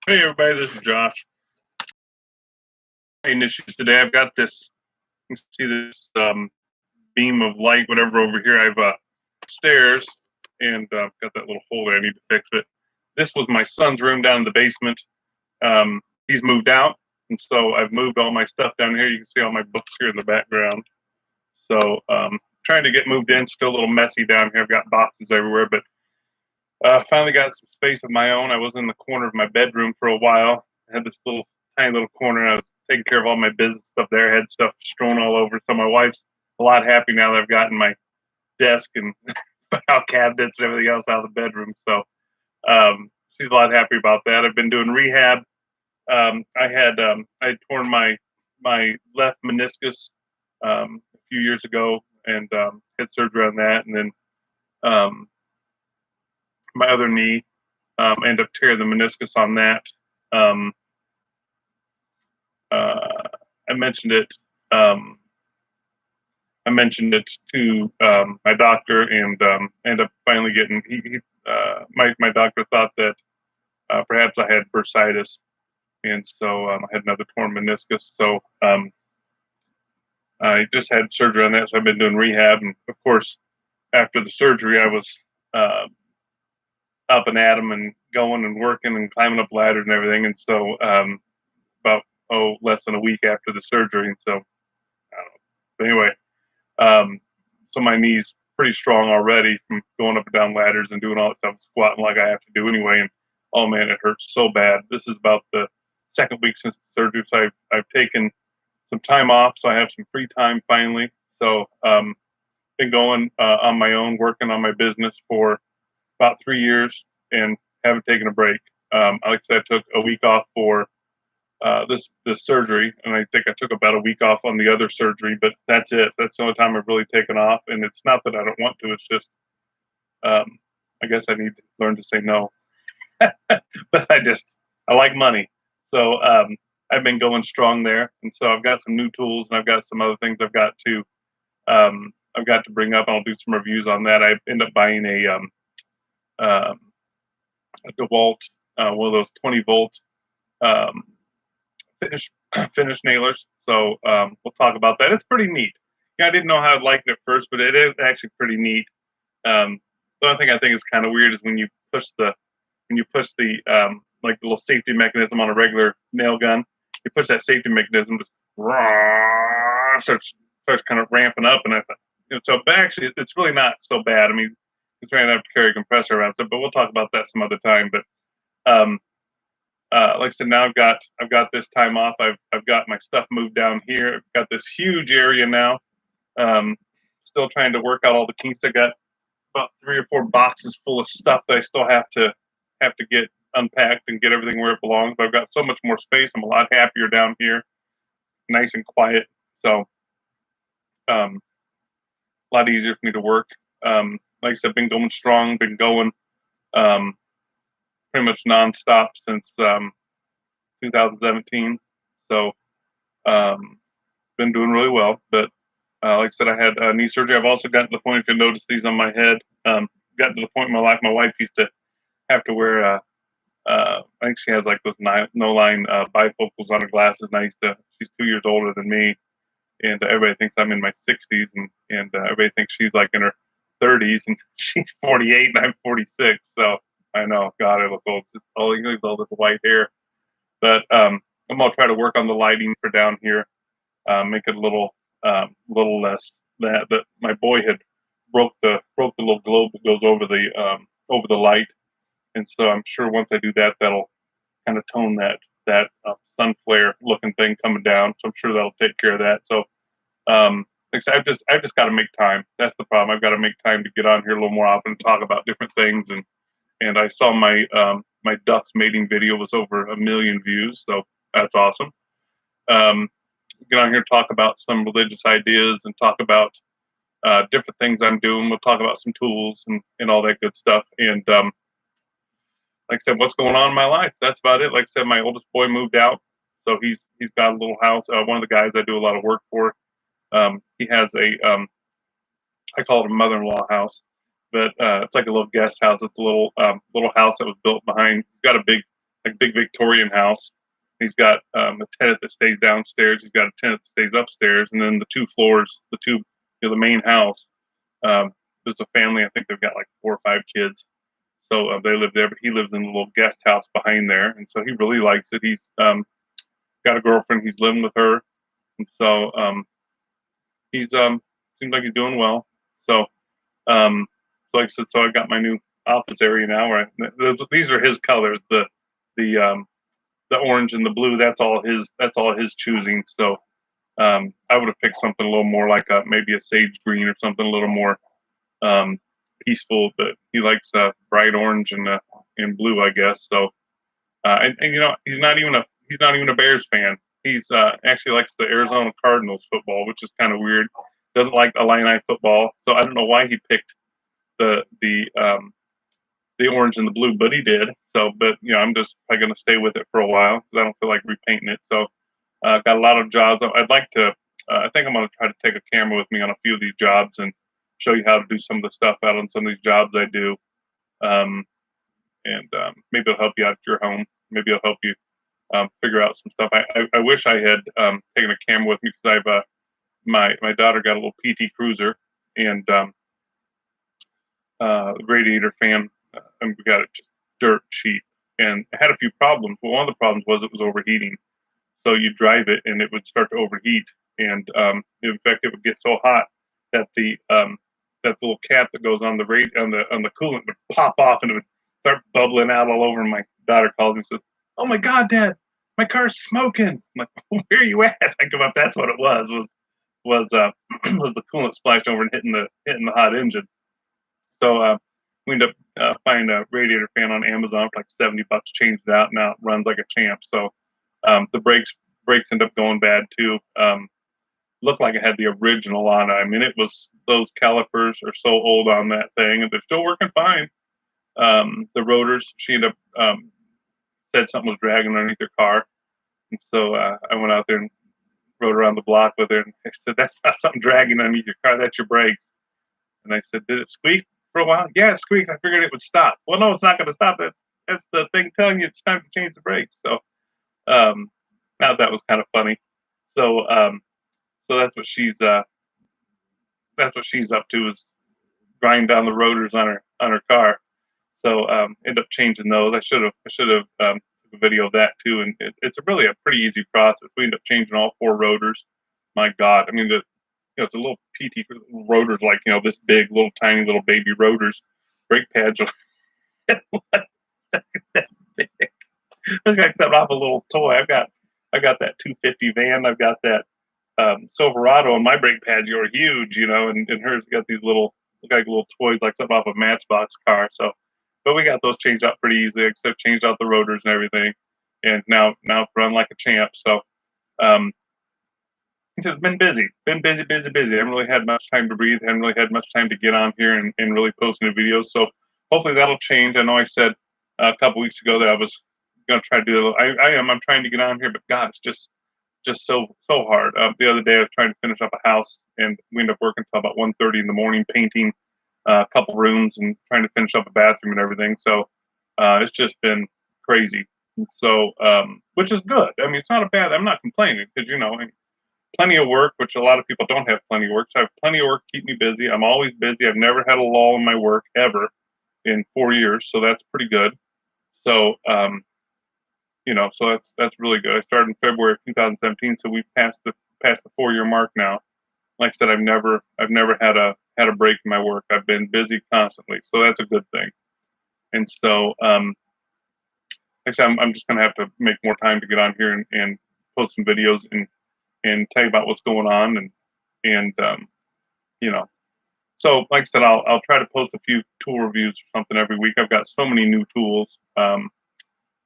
Hey everybody, this is Josh. Issues today. I've got this. You can see this beam of light, whatever, over here. I've stairs and got that little hole there. I need to fix it. This was my son's room down in the basement. He's moved out, and so I've moved all my stuff down here. You can see all my books here in the background. So trying to get moved in. Still a little messy down here. I've got boxes everywhere, but finally got some space of my own. I was in the corner of my bedroom for a while. I had this little tiny little corner. I was taking care of all my business stuff there. I had stuff strewn all over. So my wife's a lot happy now that I've gotten my desk and file cabinets and everything else out of the bedroom. So she's a lot happy about that. I've been doing rehab. I had torn my left meniscus a few years ago and had surgery on that, and then um, my other knee. End up tearing the meniscus on that. Um, I mentioned it. Um, I mentioned it to my doctor, and ended up finally getting. My doctor thought that perhaps I had bursitis, and so I had another torn meniscus. So I just had surgery on that. So I've been doing rehab, and of course, after the surgery, I was uh, up and at 'em and going and working and climbing up ladders and everything. And so about less than a week after the surgery, and so I don't know. But anyway, um, so my knees pretty strong already from going up and down ladders and doing all that stuff, squatting like I have to do anyway. And oh man, it hurts so bad. This is about the second week since the surgery, so I've taken some time off, so I have some free time finally. So been going on my own, working on my business for about 3 years, and haven't taken a break. Like I said, I took a week off for this surgery, and I think I took about a week off on the other surgery, but that's it. That's the only time I've really taken off, and it's not that I don't want to. It's just um, I guess I need to learn to say no. But I like money, so I've been going strong there, and so I've got some new tools, and I've got some other things I've got to bring up. I'll do some reviews on that. I end up buying um, a DeWalt, one of those 20-volt um, finish finish nailers. So we'll talk about that. It's pretty neat. Yeah, I didn't know how I'd like it at first, but it is actually pretty neat. The only thing I think is kind of weird is when you push the like the little safety mechanism on a regular nail gun. You push that safety mechanism, just starts kind of ramping up, and I thought, so. But actually, it's really not so bad. I mean, it's trying to have to carry a compressor around, so but we'll talk about that some other time. But um, like I said, now I've got this time off. I've got my stuff moved down here. I've got this huge area now. Um, Still trying to work out all the kinks. I got about 3 or 4 boxes full of stuff that I still have to get unpacked and get everything where it belongs. But I've got so much more space. I'm a lot happier down here, nice and quiet. So a lot easier for me to work. Like I said, been going strong, been going um, pretty much nonstop since 2017. So been doing really well. But like I said, I had knee surgery. I've also gotten to the point, if you notice these on my head, gotten to the point in my life, my wife used to have to wear, I think she has like those no line bifocals on her glasses. And she's 2 years older than me. And everybody thinks I'm in my 60s, and everybody thinks she's like in her 30s, and she's 48 and I'm 46. So I know, God, I look old. Just all this white hair. But I'm gonna try to work on the lighting for down here, make it a little less that. But my boy had broke the little globe that goes over the light, and so I'm sure once I do that, that'll kind of tone that sun flare looking thing coming down. So I'm sure that'll take care of that. So like I said, I've just got to make time. That's the problem. I've got to make time to get on here a little more often, and talk about different things. And I saw my ducks mating video was over 1 million views, so that's awesome. Um, get on here, talk about some religious ideas, and talk about different things I'm doing. We'll talk about some tools and all that good stuff. And like I said, what's going on in my life? That's about it. Like I said, my oldest boy moved out, so he's got a little house. One of the guys I do a lot of work for, he has I call it a mother-in-law house, but it's like a little guest house. It's a little house that was built behind. He's got a big like big Victorian house. He's got a tenant that stays downstairs. He's got a tenant that stays upstairs, and then the two floors, the main house. There's a family. I think they've got like 4 or 5 kids, so they live there. But he lives in a little guest house behind there, and so he really likes it. He's got a girlfriend. He's living with her, and so he's seems like he's doing well. So like I said, so I got my new office area now. Where these are his colors. The the orange and the blue. That's all his. That's all his choosing. So I would have picked something a little more like maybe a sage green or something a little more peaceful. But he likes bright orange and blue, I guess. So and you know he's not even a Bears fan. He's actually likes the Arizona Cardinals football, which is kind of weird. Doesn't like Illini football, so I don't know why he picked the the orange and the blue, but he did. So, but you know, I'm just probably going to stay with it for a while because I don't feel like repainting it. So, got a lot of jobs. I'd like to. I think I'm going to try to take a camera with me on a few of these jobs and show you how to do some of the stuff out on some of these jobs I do. Um, and maybe it'll help you out at your home. Maybe it'll help you figure out some stuff. I wish I had taken a camera with me because I've my daughter got a little PT Cruiser and radiator fan, and we got it just dirt cheap. And it had a few problems. Well, one of the problems was it was overheating. So you drive it and it would start to overheat, and in fact, it would get so hot that the little cap that goes on the on the coolant would pop off and it would start bubbling out all over. My daughter calls me and says, "Oh my God, Dad, my car's smoking." I'm like, "Where are you at?" I come up. That's what it was was the coolant splashed over and hitting the hot engine. So we ended up finding a radiator fan on Amazon for like $70. Changed it out. Now it runs like a champ. So the brakes end up going bad too. Looked like it had the original on it. I mean, it was those calipers are so old on that thing, and they're still working fine. The rotors, she ended up said something was dragging underneath her car, and so I went out there and rode around the block with her, and I said, "That's not something dragging underneath your car. That's your brakes." And I said, "Did it squeak for a while?" "Yeah, it squeaked. I figured it would stop." "Well, no, it's not going to stop. That's the thing telling you it's time to change the brakes." So um, now that was kind of funny. So so that's what she's up to is grind down the rotors on her car. So end up changing those. I should have took a video of that too. And it's really a pretty easy process. We end up changing all 4 rotors. My God, I mean it's a little PT rotors like this big, little tiny little baby rotors. Brake pads are that big. Look like something off a little toy. I got that 250 van. I've got that Silverado, and my brake pads are huge, and hers got these look like little toys, like something off a Matchbox car. So, but we got those changed out pretty easily, except changed out the rotors and everything, and now run like a champ. So, um, it's been busy, busy, busy. I haven't really had much time to breathe. Haven't really had much time to get on here and really post new videos. So, hopefully that'll change. I know I said a couple weeks ago that I was going to try to do it. I'm trying to get on here, but God, it's just so hard. The other day, I was trying to finish up a house, and we ended up working until about 1:30 in the morning, painting a couple rooms and trying to finish up a bathroom and everything. So it's just been crazy. And so, which is good. I mean, it's not a bad. I'm not complaining because plenty of work, which a lot of people don't have plenty of work. So I have plenty of work to keep me busy. I'm always busy. I've never had a lull in my work ever in 4 years, so that's pretty good. So so that's really good. I started in February of 2017, so we passed the 4 year mark now. Like I said, I've never had a break in my work. I've been busy constantly, so that's a good thing. And so, like I said, I'm just gonna have to make more time to get on here and post some videos and tell you about what's going on and you know. So, like I said, I'll try to post a few tool reviews or something every week. I've got so many new tools.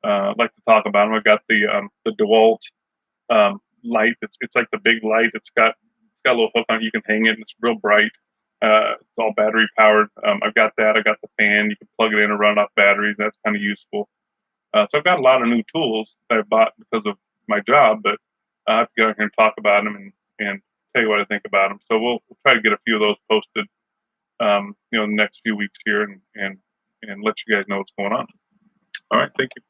I'd like to talk about them. I've got the DeWalt light. It's like the big light. It's got a little hook on it. You can hang it, and it's real bright. It's all battery powered. I've got that. I got the fan. You can plug it in and run off batteries. That's kind of useful. So I've got a lot of new tools that I bought because of my job, but I have to get out here and talk about them and tell you what I think about them. So we'll try to get a few of those posted, in the next few weeks here and let you guys know what's going on. All right, thank you.